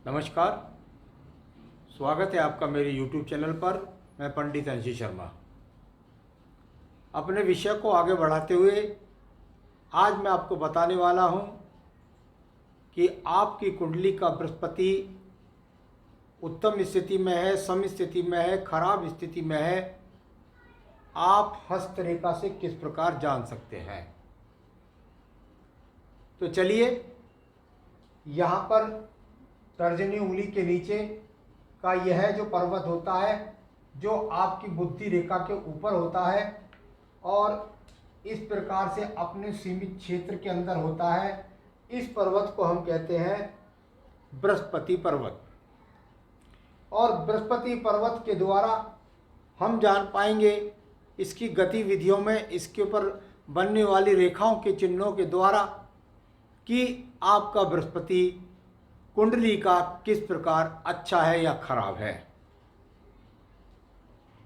नमस्कार, स्वागत है आपका मेरे YouTube चैनल पर। मैं पंडित अंशी शर्मा। अपने विषय को आगे बढ़ाते हुए आज मैं आपको बताने वाला हूं कि आपकी कुंडली का बृहस्पति उत्तम स्थिति में है, सम स्थिति में है, खराब स्थिति में है। आप हस्तरेखा से किस प्रकार जान सकते हैं। तो चलिए, यहाँ पर तर्जनी उंगली के नीचे का यह जो पर्वत होता है, जो आपकी बुद्धि रेखा के ऊपर होता है और इस प्रकार से अपने सीमित क्षेत्र के अंदर होता है, इस पर्वत को हम कहते हैं बृहस्पति पर्वत। और बृहस्पति पर्वत के द्वारा हम जान पाएंगे इसकी गतिविधियों में, इसके ऊपर बनने वाली रेखाओं के चिन्हों के द्वारा कि आपका बृहस्पति कुंडली का किस प्रकार अच्छा है या खराब है।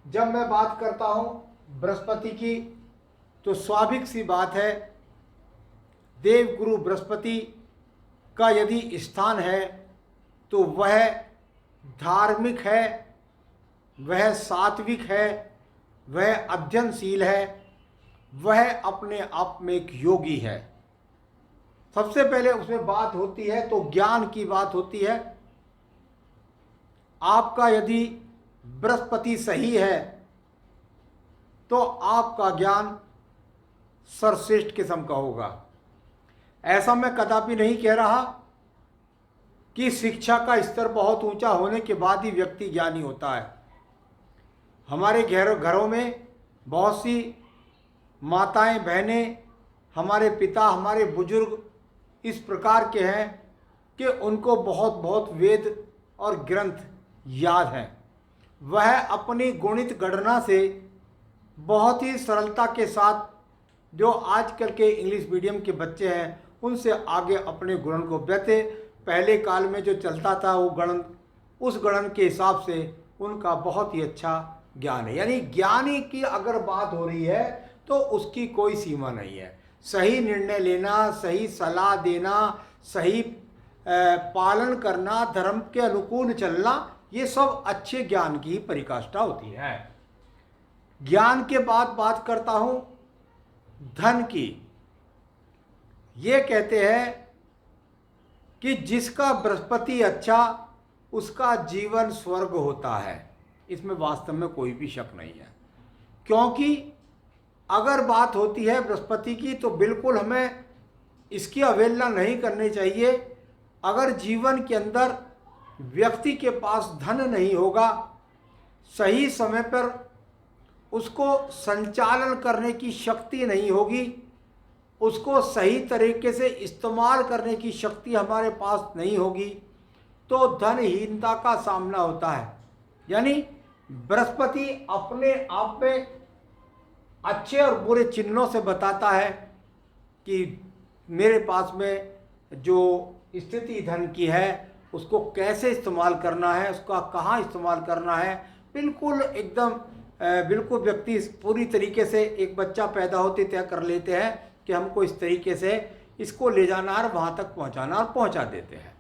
जब मैं बात करता हूं बृहस्पति की, तो स्वाभाविक सी बात है, देवगुरु बृहस्पति का यदि स्थान है तो वह धार्मिक है, वह सात्विक है, वह अध्ययनशील है, वह अपने आप में एक योगी है। सबसे पहले उसमें बात होती है तो ज्ञान की बात होती है। आपका यदि बृहस्पति सही है तो आपका ज्ञान सर्वश्रेष्ठ किस्म का होगा। ऐसा मैं कदापि नहीं कह रहा कि शिक्षा का स्तर बहुत ऊंचा होने के बाद ही व्यक्ति ज्ञानी होता है। हमारे घरों में बहुत सी माताएं, बहनें, हमारे पिता, हमारे बुजुर्ग इस प्रकार के हैं कि उनको बहुत बहुत वेद और ग्रंथ याद हैं। वह अपनी गणित गणना से बहुत ही सरलता के साथ, जो आजकल के इंग्लिश मीडियम के बच्चे हैं, उनसे आगे अपने गुणन को बेहते। पहले काल में जो चलता था वो गणन, उस गणन के हिसाब से उनका बहुत ही अच्छा ज्ञान है। यानी ज्ञानी की अगर बात हो रही है तो उसकी कोई सीमा नहीं है। सही निर्णय लेना, सही सलाह देना, सही पालन करना, धर्म के अनुकूल चलना, ये सब अच्छे ज्ञान की परिकाष्ठा होती है। ज्ञान के बाद बात करता हूं धन की। ये कहते हैं कि जिसका बृहस्पति अच्छा, उसका जीवन स्वर्ग होता है। इसमें वास्तव में कोई भी शक नहीं है, क्योंकि अगर बात होती है बृहस्पति की तो बिल्कुल हमें इसकी अवहेलना नहीं करनी चाहिए। अगर जीवन के अंदर व्यक्ति के पास धन नहीं होगा, सही समय पर उसको संचालन करने की शक्ति नहीं होगी, उसको सही तरीके से इस्तेमाल करने की शक्ति हमारे पास नहीं होगी, तो धनहीनता का सामना होता है। यानी बृहस्पति अपने आप में अच्छे और बुरे चिन्हों से बताता है कि मेरे पास में जो स्थिति धन की है उसको कैसे इस्तेमाल करना है, उसका कहाँ इस्तेमाल करना है। बिल्कुल एकदम बिल्कुल व्यक्ति पूरी तरीके से, एक बच्चा पैदा होते तय कर लेते हैं कि हमको इस तरीके से इसको ले जाना और वहाँ तक पहुँचाना, और पहुँचा देते हैं।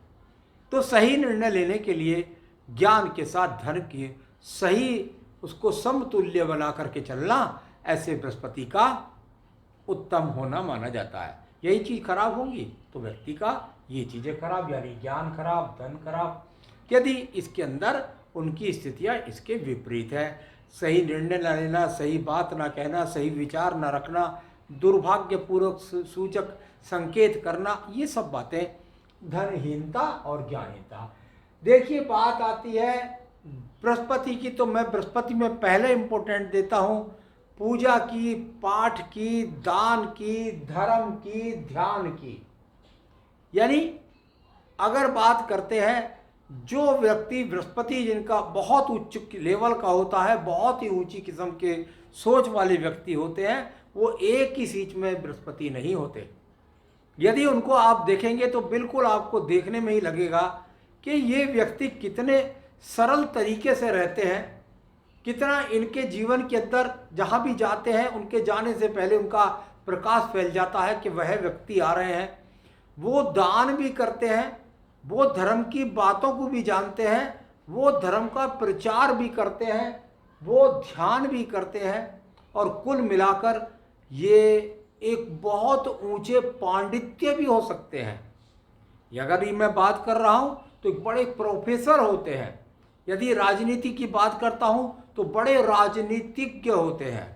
तो सही निर्णय लेने के लिए ज्ञान के साथ धन की सही उसको समतुल्य बना करके चलना, ऐसे बृहस्पति का उत्तम होना माना जाता है। यही चीज़ खराब होगी तो व्यक्ति का ये चीज़ें खराब, यानी ज्ञान खराब, धन खराब। यदि इसके अंदर उनकी स्थितियाँ इसके विपरीत है, सही निर्णय न लेना, सही बात ना कहना, सही विचार ना रखना, दुर्भाग्यपूर्वक सूचक संकेत करना, ये सब बातें धनहीनता और ज्ञानहीनता। देखिए, बात आती है बृहस्पति की, तो मैं बृहस्पति में पहले इम्पोर्टेंट देता हूँ पूजा की, पाठ की, दान की, धर्म की, ध्यान की। यानी अगर बात करते हैं, जो व्यक्ति बृहस्पति जिनका बहुत उच्च लेवल का होता है, बहुत ही ऊंची किस्म के सोच वाले व्यक्ति होते हैं, वो एक ही सीट में बृहस्पति नहीं होते। यदि उनको आप देखेंगे तो बिल्कुल आपको देखने में ही लगेगा कि ये व्यक्ति कितने सरल तरीके से रहते हैं, कितना इनके जीवन के अंदर जहाँ भी जाते हैं उनके जाने से पहले उनका प्रकाश फैल जाता है कि वह व्यक्ति आ रहे हैं। वो दान भी करते हैं वो धर्म की बातों को भी जानते हैं, वो धर्म का प्रचार भी करते हैं, वो ध्यान भी करते हैं, और कुल मिलाकर ये एक बहुत ऊंचे पांडित्य भी हो सकते हैं। अगर मैं बात कर रहा हूं तो एक बड़े प्रोफेसर होते हैं, यदि राजनीति की बात करता हूं तो बड़े राजनीतिज्ञ होते हैं।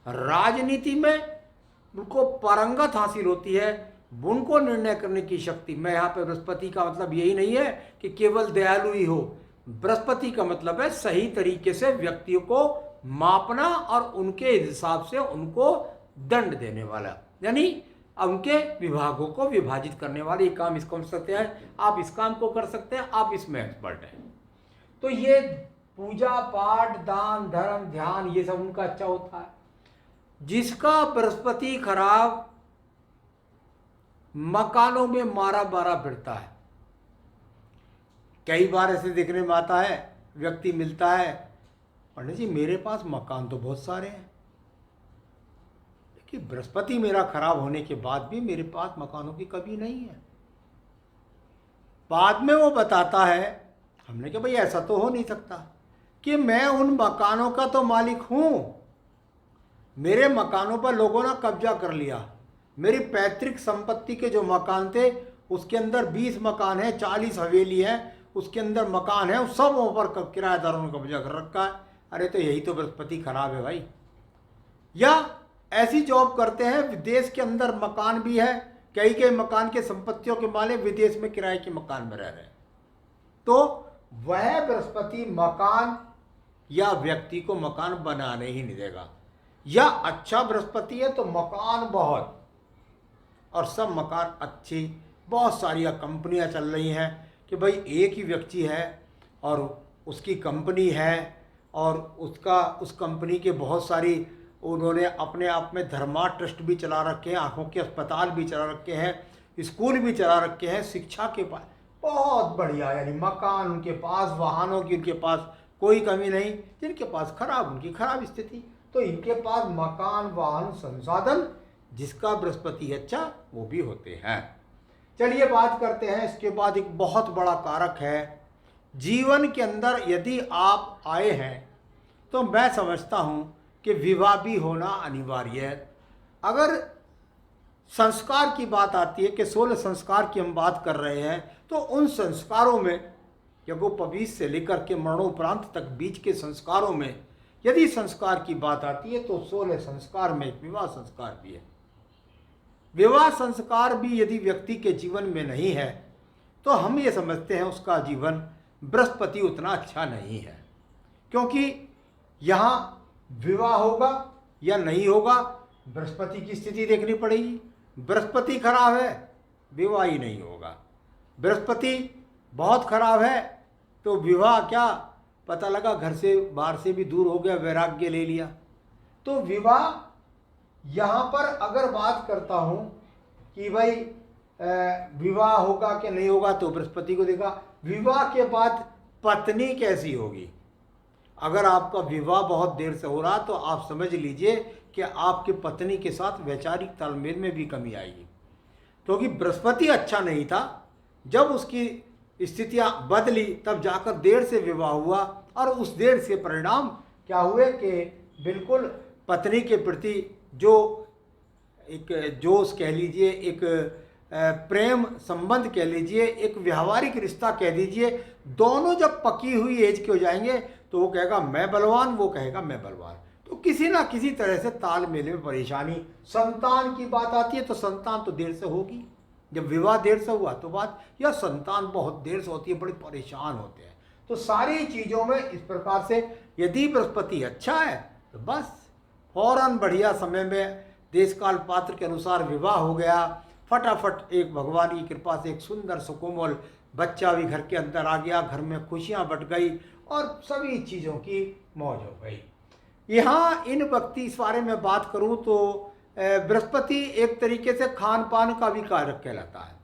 राजनीति में उनको पारंगत हासिल होती है, उनको निर्णय करने की शक्ति। मैं यहाँ पे बृहस्पति का मतलब यही नहीं है कि केवल दयालु ही हो। बृहस्पति का मतलब है सही तरीके से व्यक्तियों को मापना और उनके हिसाब से उनको दंड देने वाला, यानी उनके विभागों को विभाजित करने वाले। ये काम इसको कर सकते हैं, आप इस काम को कर सकते हैं, आप इसमें एक्सपर्ट हैं। तो ये पूजा पाठ दान धर्म ध्यान ये सब उनका अच्छा होता है। जिसका बृहस्पति खराब, मकानों में मारा मारा फिरता है। कई बार ऐसे देखने में आता है, व्यक्ति मिलता है, पंडित जी मेरे पास मकान तो बहुत सारे हैं, कि बृहस्पति मेरा खराब होने के बाद भी मेरे पास मकानों की कमी नहीं है। बाद में वो बताता है, हमने कहा भाई ऐसा तो हो नहीं सकता, कि मैं उन मकानों का तो मालिक हूं, मेरे मकानों पर लोगों ने कब्जा कर लिया। मेरी पैतृक संपत्ति के जो मकान थे उसके अंदर 20 मकान है, 40 हवेली है, उसके अंदर मकान है, सब ऊपर किराएदारों ने कब्जा कर रखा है। अरे तो यही तो बृहस्पति खराब है भाई। या ऐसी जॉब करते हैं, विदेश के अंदर मकान भी है, कई मकान के संपत्तियों के मालिक विदेश में किराए के मकान में रह रहे हैं। तो वह बृहस्पति मकान या व्यक्ति को मकान बनाने ही नहीं देगा। या अच्छा बृहस्पति है तो मकान बहुत, और सब मकान अच्छी, बहुत सारी कंपनियां चल रही हैं कि भाई एक ही व्यक्ति है और उसकी कंपनी है, और उस कंपनी के बहुत सारी उन्होंने अपने आप में धर्मा ट्रस्ट भी चला रखे हैं, आँखों के अस्पताल भी चला रखे हैं, स्कूल भी चला रखे हैं, शिक्षा के पास बहुत बढ़िया, यानी मकान उनके पास, वाहनों की उनके पास कोई कमी नहीं। जिनके पास खराब, उनकी खराब स्थिति, तो इनके पास मकान वाहन संसाधन, जिसका बृहस्पति अच्छा वो भी होते हैं। चलिए बात करते हैं, इसके बाद एक बहुत बड़ा कारक है जीवन के अंदर। यदि आप आए हैं तो मैं समझता हूं कि विवाह भी होना अनिवार्य है। अगर संस्कार की बात आती है कि 16 संस्कार की हम बात कर रहे हैं, तो उन संस्कारों में यज्ञोपवीत से लेकर के मरणोपरांत तक बीच के संस्कारों में यदि संस्कार की बात आती है तो 16 संस्कार में एक विवाह संस्कार भी है। विवाह संस्कार भी यदि व्यक्ति के जीवन में नहीं है तो हम ये समझते हैं उसका जीवन बृहस्पति उतना अच्छा नहीं है, क्योंकि यहाँ विवाह होगा या नहीं होगा बृहस्पति की स्थिति देखनी पड़ेगी। बृहस्पति खराब है, विवाह ही नहीं होगा। बृहस्पति बहुत खराब है तो विवाह क्या, पता लगा घर से बाहर से भी दूर हो गया, वैराग्य ले लिया। तो विवाह यहाँ पर अगर बात करता हूँ कि भाई विवाह होगा कि नहीं होगा, तो बृहस्पति को देखा। विवाह के बाद पत्नी कैसी होगी, अगर आपका विवाह बहुत देर से हो रहा तो आप समझ लीजिए कि आपकी पत्नी के साथ वैचारिक तालमेल में भी कमी आएगी, क्योंकि बृहस्पति अच्छा नहीं था। जब उसकी स्थितियां बदली तब जाकर देर से विवाह हुआ, और उस देर से परिणाम क्या हुए कि बिल्कुल पत्नी के प्रति जो एक जोश कह लीजिए, एक प्रेम संबंध कह लीजिए, एक व्यवहारिक रिश्ता कह दीजिए, दोनों जब पकी हुई एज के हो जाएंगे तो वो कहेगा मैं बलवान, वो कहेगा मैं बलवान, तो किसी ना किसी तरह से तालमेल में परेशानी। संतान की बात आती है तो संतान तो देर से होगी, जब विवाह देर से हुआ तो बात, या संतान बहुत देर से होती है, बड़े परेशान होते हैं। तो सारी चीज़ों में इस प्रकार से यदि बृहस्पति अच्छा है तो बस फौरन बढ़िया समय में देश काल पात्र के अनुसार विवाह हो गया, फटाफट एक भगवान की कृपा से एक सुंदर सुकोमल बच्चा भी घर के अंदर आ गया, घर में खुशियां बट गई और सभी चीज़ों की मौज हो गई। यहाँ इन व्यक्ति इस बारे में बात करूँ तो बृहस्पति एक तरीके से खान पान का भी कारक कहलाता है,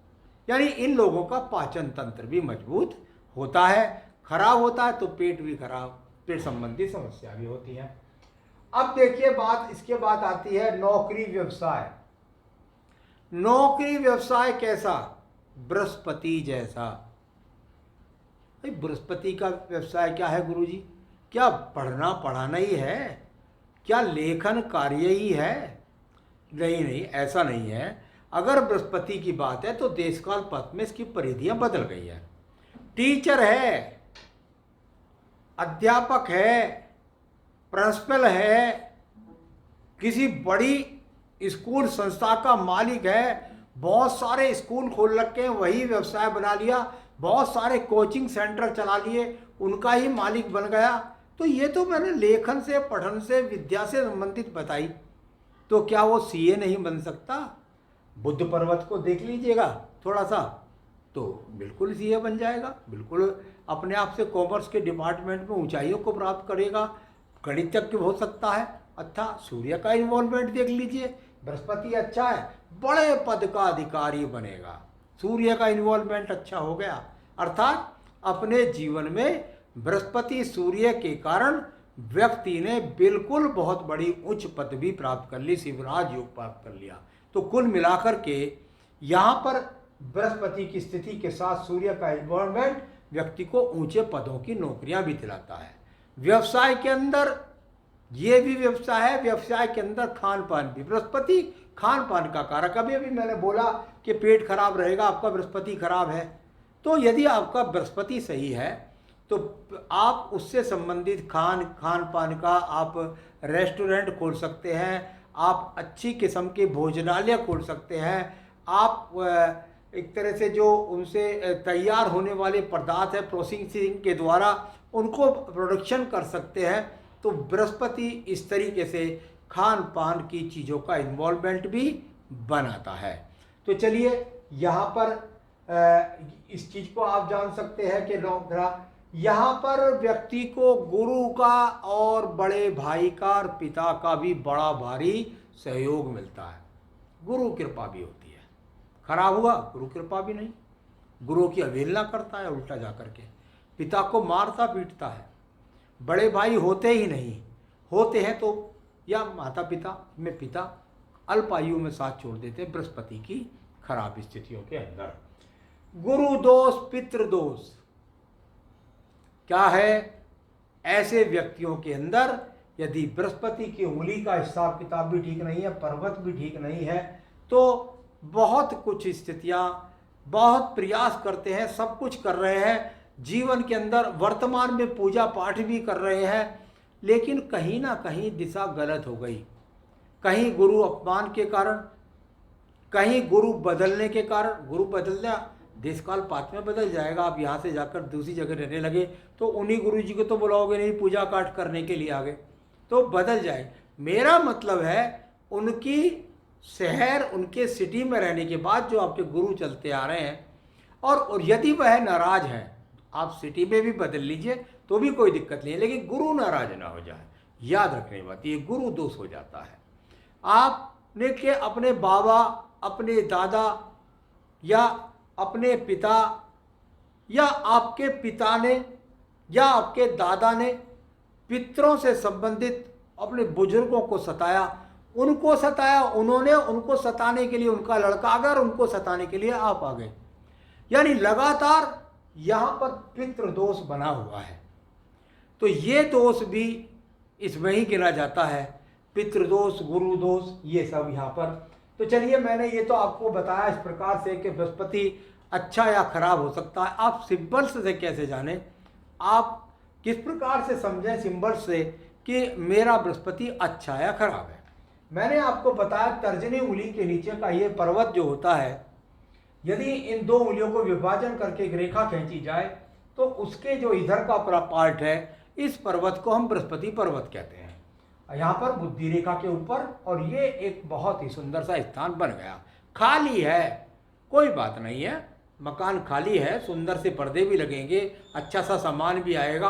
यानी इन लोगों का पाचन तंत्र भी मजबूत होता है। खराब होता है तो पेट भी खराब, पेट संबंधी समस्या भी होती है। अब देखिए बात, इसके बाद आती है नौकरी व्यवसाय। नौकरी व्यवसाय कैसा, बृहस्पति जैसा। भाई बृहस्पति का व्यवसाय क्या है गुरुजी? क्या पढ़ना पढ़ाना ही है? क्या लेखन कार्य ही है? नहीं नहीं, ऐसा नहीं है। अगर बृहस्पति की बात है तो देशकाल पथ में इसकी परिधियां बदल गई है। टीचर है, अध्यापक है, प्रिंसिपल है, किसी बड़ी स्कूल संस्था का मालिक है, बहुत सारे स्कूल खोल रखे हैं, वही व्यवसाय बना लिया, बहुत सारे कोचिंग सेंटर चला लिए, उनका ही मालिक बन गया। तो ये तो मैंने लेखन से, पठन से, विद्या से संबंधित बताई। तो क्या वो सीए नहीं बन सकता? बुद्ध पर्वत को देख लीजिएगा थोड़ा सा, तो बिल्कुल सीए बन जाएगा, बिल्कुल अपने आप से कॉमर्स के डिपार्टमेंट में ऊंचाइयों को प्राप्त करेगा, गणितज्ञ हो सकता है। अच्छा, सूर्य का इन्वॉल्वमेंट देख लीजिए, बृहस्पति अच्छा है, बड़े पद का अधिकारी बनेगा। सूर्य का इन्वॉल्वमेंट अच्छा हो गया, अर्थात अपने जीवन में बृहस्पति सूर्य के कारण व्यक्ति ने बिल्कुल बहुत बड़ी उच्च पदवी प्राप्त कर ली, शिवराज योग प्राप्त कर लिया। तो कुल मिलाकर के यहाँ पर बृहस्पति की स्थिति के साथ सूर्य का इन्वॉल्वमेंट व्यक्ति को ऊंचे पदों की नौकरियां भी दिलाता है। व्यवसाय के अंदर ये भी व्यवसाय है, व्यवसाय के अंदर खान पान भी, बृहस्पति खान पान का कारक। अभी अभी मैंने बोला कि पेट खराब रहेगा, आपका बृहस्पति खराब है। तो यदि आपका बृहस्पति सही है तो आप उससे संबंधित खान पान का आप रेस्टोरेंट खोल सकते हैं, आप अच्छी किस्म के भोजनालय खोल सकते हैं, आप एक तरह से जो उनसे तैयार होने वाले पदार्थ है प्रोसेसिंग के द्वारा उनको प्रोडक्शन कर सकते हैं। तो बृहस्पति इस तरीके से खान पान की चीज़ों का इन्वॉल्वमेंट भी बनाता है। तो चलिए यहाँ पर इस चीज़ को आप जान सकते हैं कि यहाँ पर व्यक्ति को गुरु का और बड़े भाई का और पिता का भी बड़ा भारी सहयोग मिलता है, गुरु कृपा भी होती है। खराब हुआ, गुरु कृपा भी नहीं, गुरु की अवहेलना करता है, उल्टा जाकर के पिता को मारता पीटता है। बड़े भाई होते ही नहीं, होते हैं तो या माता पिता में पिता अल्प आयु में साथ छोड़ देते हैं बृहस्पति की खराब स्थितियों के अंदर। गुरु दोष, पितृ दोष क्या है? ऐसे व्यक्तियों के अंदर यदि बृहस्पति की उंगली का हिसाब किताब भी ठीक नहीं है, पर्वत भी ठीक नहीं है, तो बहुत कुछ स्थितियां, बहुत प्रयास करते हैं, सब कुछ कर रहे हैं जीवन के अंदर, वर्तमान में पूजा पाठ भी कर रहे हैं, लेकिन कहीं ना कहीं दिशा गलत हो गई। कहीं गुरु अपमान के कारण, कहीं गुरु बदलने के कारण। गुरु बदलना देशकाल पात में बदल जाएगा। आप यहाँ से जाकर दूसरी जगह रहने लगे तो उन्हीं गुरु जी को तो बुलाओगे नहीं, पूजा पाठ करने के लिए आगे, तो बदल जाए। मेरा मतलब है उनकी शहर, उनके सिटी में रहने के बाद जो आपके गुरु चलते आ रहे हैं, और यदि वह नाराज है, आप सिटी में भी बदल लीजिए तो भी कोई दिक्कत नहीं है, लेकिन गुरु नाराज ना हो जाए। याद रखने की बात, ये गुरु दोष हो जाता है। आपने के अपने बाबा, अपने दादा या अपने पिता या आपके पिता ने या आपके दादा ने पितरों से संबंधित अपने बुजुर्गों को सताया, उन्होंने उनको सताने के लिए उनका लड़का आ गया और उनको सताने के लिए आप आ गए, यानी लगातार यहाँ पर पितृ दोष बना हुआ है। तो ये दोष भी इसमें ही गिना जाता है, पितृदोष, गुरु दोष, ये सब यहाँ पर। तो चलिए, मैंने ये तो आपको बताया इस प्रकार से कि बृहस्पति अच्छा या खराब हो सकता है। आप सिंबल्स से कैसे जानें, आप किस प्रकार से समझें सिंबल्स से कि मेरा बृहस्पति अच्छा या खराब है। मैंने आपको बताया तर्जनी उंगली के नीचे का ये पर्वत जो होता है, यदि इन दो उंगलियों को विभाजन करके एक रेखा खींची जाए तो उसके जो इधर का पार्ट है, इस पर्वत को हम बृहस्पति पर्वत कहते हैं। यहाँ पर बुद्धि रेखा के ऊपर, और ये एक बहुत ही सुंदर सा स्थान बन गया। खाली है, कोई बात नहीं है, मकान खाली है, सुंदर से पर्दे भी लगेंगे, अच्छा सा सामान भी आएगा।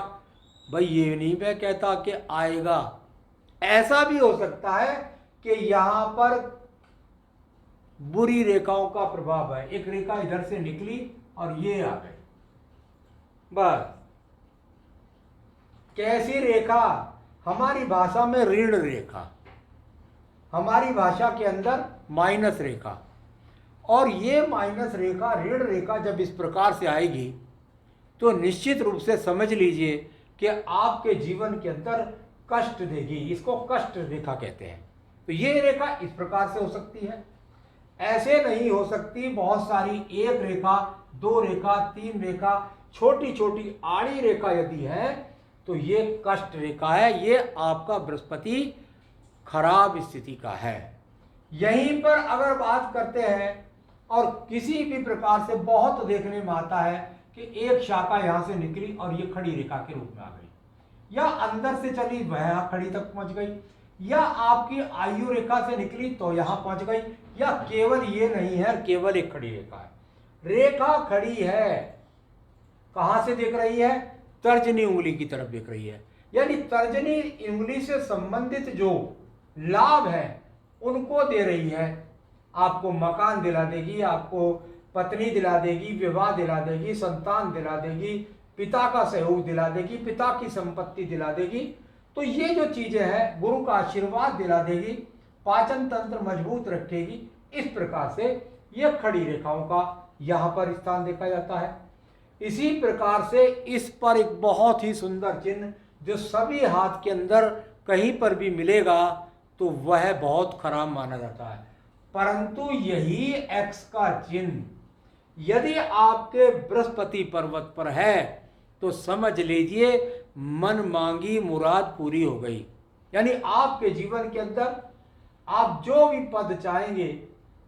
भाई ये नहीं मैं कहता कि आएगा, ऐसा भी हो सकता है कि यहाँ पर बुरी रेखाओं का प्रभाव है। एक रेखा इधर से निकली और ये आ गई, बस। कैसी रेखा? हमारी भाषा में ऋण रेखा, हमारी भाषा के अंदर माइनस रेखा। और ये माइनस रेखा, ऋण रेखा जब इस प्रकार से आएगी तो निश्चित रूप से समझ लीजिए कि आपके जीवन के अंदर कष्ट देगी। इसको कष्ट रेखा कहते हैं। तो ये रेखा इस प्रकार से हो सकती है, ऐसे नहीं हो सकती। बहुत सारी, एक रेखा, दो रेखा, तीन रेखा, छोटी छोटी आड़ी रेखा यदि है तो ये कष्ट रेखा है। ये आपका बृहस्पति खराब स्थिति का है। यहीं पर अगर बात करते हैं और किसी भी प्रकार से बहुत देखने में आता है कि एक शाखा यहां से निकली और ये खड़ी रेखा के रूप में आ गई, या अंदर से चली वह खड़ी तक पहुंच गई, या आपकी आयु रेखा से निकली तो यहां पहुंच गई, या केवल ये नहीं है, केवल एक खड़ी रेखा है। रेखा खड़ी है, कहां से देख रही है? तर्जनी उंगली की तरफ देख रही है। यानी तर्जनी उंगली से संबंधित जो लाभ है उनको दे रही है। आपको मकान दिला देगी, आपको पत्नी दिला देगी, विवाह दिला देगी, संतान दिला देगी, पिता का सहयोग दिला देगी, पिता की संपत्ति दिला देगी। तो ये जो चीजें हैं, गुरु का आशीर्वाद दिला देगी, पाचन तंत्र मजबूत रखेगी। इस प्रकार से ये खड़ी रेखाओं का यहां पर स्थान देखा जाता है। इसी प्रकार से इस पर एक बहुत ही सुंदर चिन्ह जो सभी हाथ के अंदर कहीं पर भी मिलेगा तो वह बहुत खराब माना जाता है। परंतु यही एक्स का चिन्ह यदि आपके बृहस्पति पर्वत पर है तो समझ लीजिए मन मांगी मुराद पूरी हो गई। यानी आपके जीवन के अंदर आप जो भी पद चाहेंगे,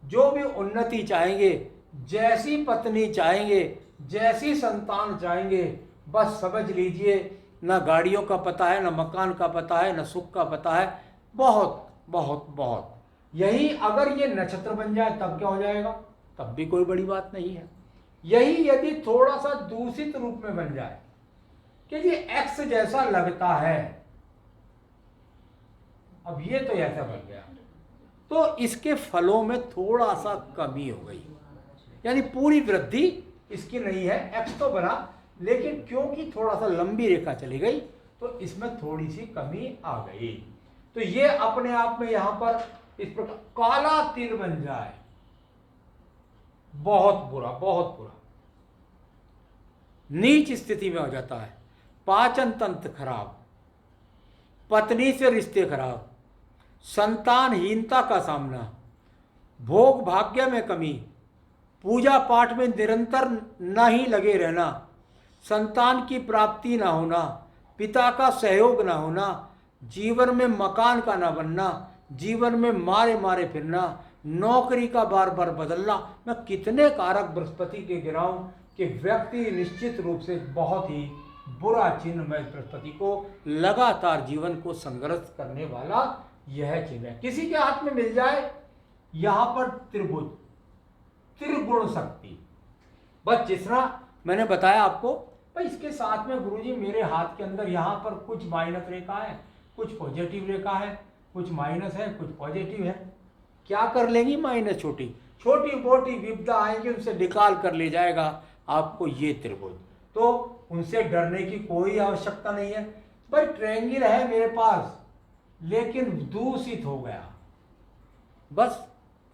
जो भी उन्नति चाहेंगे, जैसी पत्नी चाहेंगे, जैसी संतान चाहेंगे, बस समझ लीजिए न गाड़ियों का पता है, न मकान का पता है, न सुख का पता है, बहुत बहुत बहुत। यही अगर ये नक्षत्र बन जाए तब क्या हो जाएगा? तब भी कोई बड़ी बात नहीं है। यही यदि थोड़ा सा दूषित रूप में बन जाए कि ये एक्स जैसा लगता है, अब ये तो ऐसा बन गया, तो इसके फलों में थोड़ा सा कमी हो गई। यानी पूरी वृद्धि इसकी नहीं है। एक्स तो बना, लेकिन क्योंकि थोड़ा सा लंबी रेखा चली गई तो इसमें थोड़ी सी कमी आ गई। तो ये अपने आप में यहां पर इस प्रकार काला तिल बन जाए, बहुत बुरा, बहुत बुरा, नीच स्थिति में हो जाता है। पाचन तंत्र खराब, पत्नी से रिश्ते खराब, संतानहीनता का सामना, भोग भाग्य में कमी, पूजा पाठ में निरंतर न ही लगे रहना, संतान की प्राप्ति ना होना, पिता का सहयोग ना होना, जीवन में मकान का ना बनना, जीवन में मारे मारे फिरना, नौकरी का बार बार बदलना। मैं कितने कारक बृहस्पति के गिराऊं कि व्यक्ति निश्चित रूप से बहुत ही बुरा चिन्ह में बृहस्पति को लगातार जीवन को संघर्ष करने वाला यह चिन्ह है। किसी के हाथ में मिल जाए यहां पर त्रिभुज, त्रिगुण शक्ति, बस जितना मैंने बताया आपको। भाई इसके साथ में गुरुजी मेरे हाथ के अंदर यहाँ पर कुछ माइनस रेखा है, कुछ पॉजिटिव रेखा है, कुछ माइनस है, कुछ पॉजिटिव है। क्या कर लेंगी माइनस? छोटी छोटी मोटी विपदा आएंगी, उनसे निकाल कर ले जाएगा आपको ये त्रिभुज। तो उनसे डरने की कोई आवश्यकता नहीं है। भाई ट्रायंगल है मेरे पास लेकिन दूषित हो गया, बस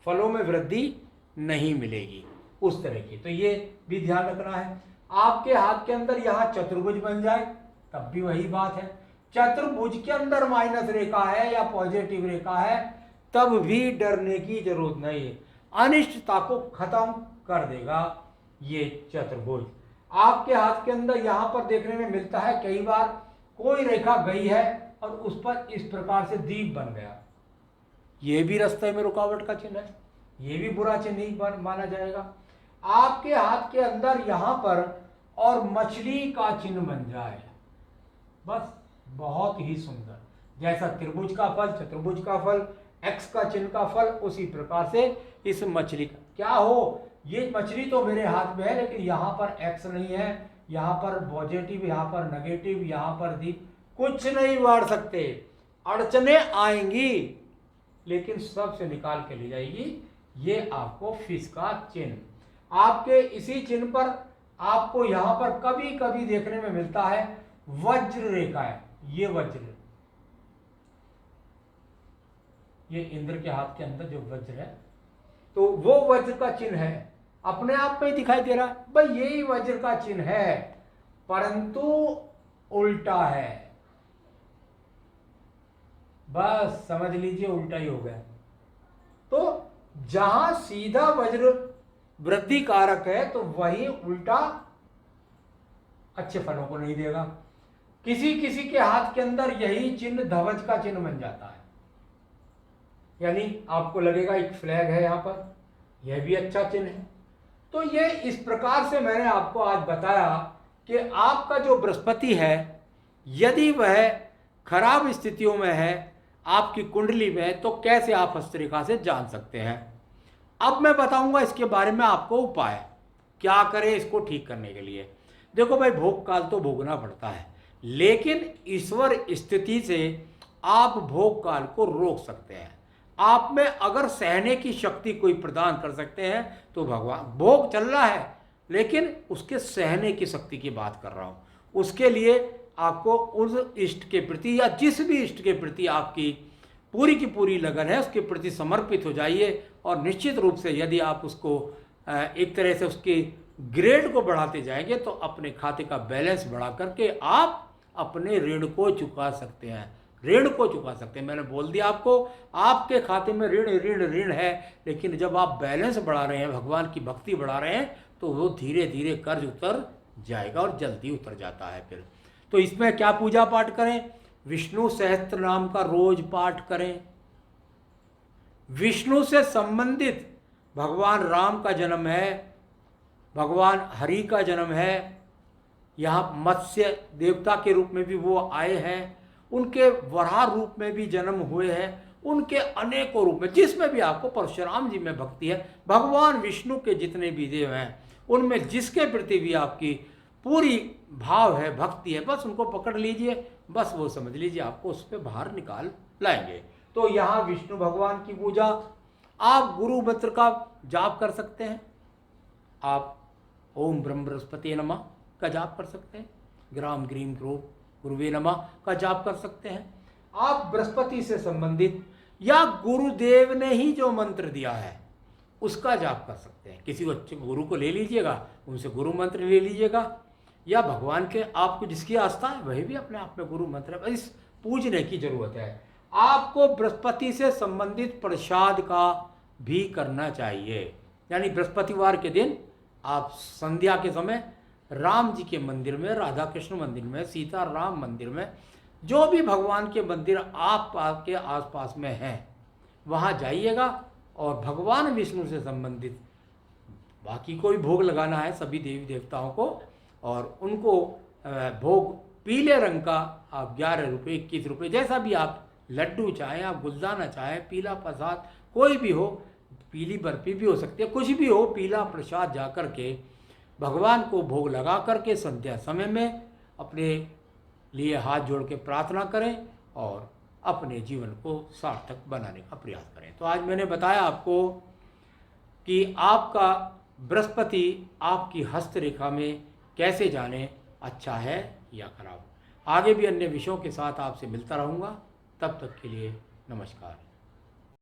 फलों में वृद्धि नहीं मिलेगी उस तरह की। तो ये भी ध्यान रखना है। आपके हाथ के अंदर यहाँ चतुर्भुज बन जाए तब भी वही बात है। चतुर्भुज के अंदर माइनस रेखा है या पॉजिटिव रेखा है तब भी डरने की जरूरत नहीं है। अनिष्टता को खत्म कर देगा ये चतुर्भुज। आपके हाथ के अंदर यहाँ पर देखने में मिलता है कई बार कोई रेखा गई है और उस पर इस प्रकार से दीप बन गया, ये भी रास्ते में रुकावट का चिन्ह है, ये भी बुरा चिन्ह ही माना जाएगा। आपके हाथ के अंदर यहाँ पर और मछली का चिन्ह बन जाए, बस बहुत ही सुंदर, जैसा त्रिभुज का फल, चतुर्भुज का फल, एक्स का चिन्ह का फल, उसी प्रकार से इस मछली का क्या हो। ये मछली तो मेरे हाथ में है लेकिन यहाँ पर एक्स नहीं है, यहाँ पर पॉजिटिव, यहाँ पर नेगेटिव, यहाँ पर दीप, कुछ नहीं बांट सकते। अड़चने आएंगी लेकिन सबसे निकाल के ले जाएगी ये आपको फिश का चिन्ह। आपके इसी चिन्ह पर आपको यहाँ पर कभी कभी देखने में मिलता है वज्र रेखा है। ये वज्र, ये इंद्र के हाथ के अंदर जो वज्र है तो वो वज्र का चिन्ह है, अपने आप में ही दिखाई दे रहा है। भाई यही वज्र का चिन्ह है परंतु उल्टा है। बस समझ लीजिए उल्टा ही हो गया। तो जहां सीधा वज्र वृद्धि कारक है तो वही उल्टा अच्छे फलों को नहीं देगा। किसी किसी के हाथ के अंदर यही चिन्ह ध्वज का चिन्ह बन जाता है, यानी आपको लगेगा एक फ्लैग है यहां पर, यह भी अच्छा चिन्ह है। तो ये इस प्रकार से मैंने आपको आज बताया कि आपका जो बृहस्पति है यदि वह खराब स्थितियों में है आपकी कुंडली में, तो कैसे आप हस्तरेखा से जान सकते हैं। अब मैं बताऊंगा इसके बारे में आपको उपाय, क्या करें इसको ठीक करने के लिए। देखो भाई, भोग काल तो भोगना पड़ता है, लेकिन ईश्वर स्थिति से आप भोग काल को रोक सकते हैं। आप में अगर सहने की शक्ति कोई प्रदान कर सकते हैं तो भगवान, भोग चल रहा है लेकिन उसके सहने की शक्ति की बात कर रहा हूं। उसके लिए आपको उस इष्ट के प्रति या जिस भी इष्ट के प्रति आपकी पूरी की पूरी लगन है उसके प्रति समर्पित हो जाइए, और निश्चित रूप से यदि आप उसको एक तरह से उसके ग्रेड को बढ़ाते जाएंगे तो अपने खाते का बैलेंस बढ़ा करके आप अपने ऋण को चुका सकते हैं। ऋण को चुका सकते हैं, मैंने बोल दिया आपको, आपके खाते में ऋण ऋण ऋण है, लेकिन जब आप बैलेंस बढ़ा रहे हैं, भगवान की भक्ति बढ़ा रहे हैं, तो वो धीरे धीरे कर्ज उतर जाएगा और जल्दी उतर जाता है फिर। तो इसमें क्या पूजा पाठ करें? विष्णु सहस्त्र नाम का रोज पाठ करें। विष्णु से संबंधित भगवान राम का जन्म है, भगवान हरि का जन्म है, यहाँ मत्स्य देवता के रूप में भी वो आए हैं, उनके वराह रूप में भी जन्म हुए हैं, उनके अनेकों रूप में, जिसमें भी आपको परशुराम जी में भक्ति है, भगवान विष्णु के जितने भी देव हैं उनमें जिसके प्रति भी आपकी पूरी भाव है, भक्ति है, बस उनको पकड़ लीजिए, बस वो समझ लीजिए आपको उस पर बाहर निकाल लाएंगे। तो यहाँ विष्णु भगवान की पूजा, आप गुरु मंत्र का जाप कर सकते हैं। आप ओम ब्रह्म बृहस्पति नमः का जाप कर सकते हैं, ग्राम ग्रीम ग्रो गुरुवे नमः का जाप कर सकते हैं। आप बृहस्पति से संबंधित या गुरुदेव ने ही जो मंत्र दिया है उसका जाप कर सकते हैं। किसी अच्छे गुरु को ले लीजिएगा, उनसे गुरु मंत्र ले लीजिएगा, या भगवान के आपको जिसकी आस्था है वही भी अपने आप में गुरु मंत्र है, इस पूजने की जरूरत है। आपको बृहस्पति से संबंधित प्रसाद का भी करना चाहिए, यानी बृहस्पतिवार के दिन आप संध्या के समय राम जी के मंदिर में, राधा कृष्ण मंदिर में, सीता राम मंदिर में, जो भी भगवान के मंदिर आपके आसपास में हैं वहाँ जाइएगा, और भगवान विष्णु से संबंधित बाकी कोई भोग लगाना है सभी देवी देवताओं को, और उनको भोग पीले रंग का आप 11 रुपये 21 रुपये जैसा भी आप लड्डू चाहें, आप गुलदाना चाहें, पीला प्रसाद कोई भी हो, पीली बर्फी भी हो सकती है, कुछ भी हो, पीला प्रसाद जा कर के भगवान को भोग लगा करके संध्या समय में अपने लिए हाथ जोड़ के प्रार्थना करें और अपने जीवन को सार्थक बनाने का प्रयास करें। तो आज मैंने बताया आपको कि आपका बृहस्पति आपकी हस्तरेखा में कैसे जाने अच्छा है या खराब। आगे भी अन्य विषयों के साथ आपसे मिलता रहूँगा, तब तक के लिए नमस्कार।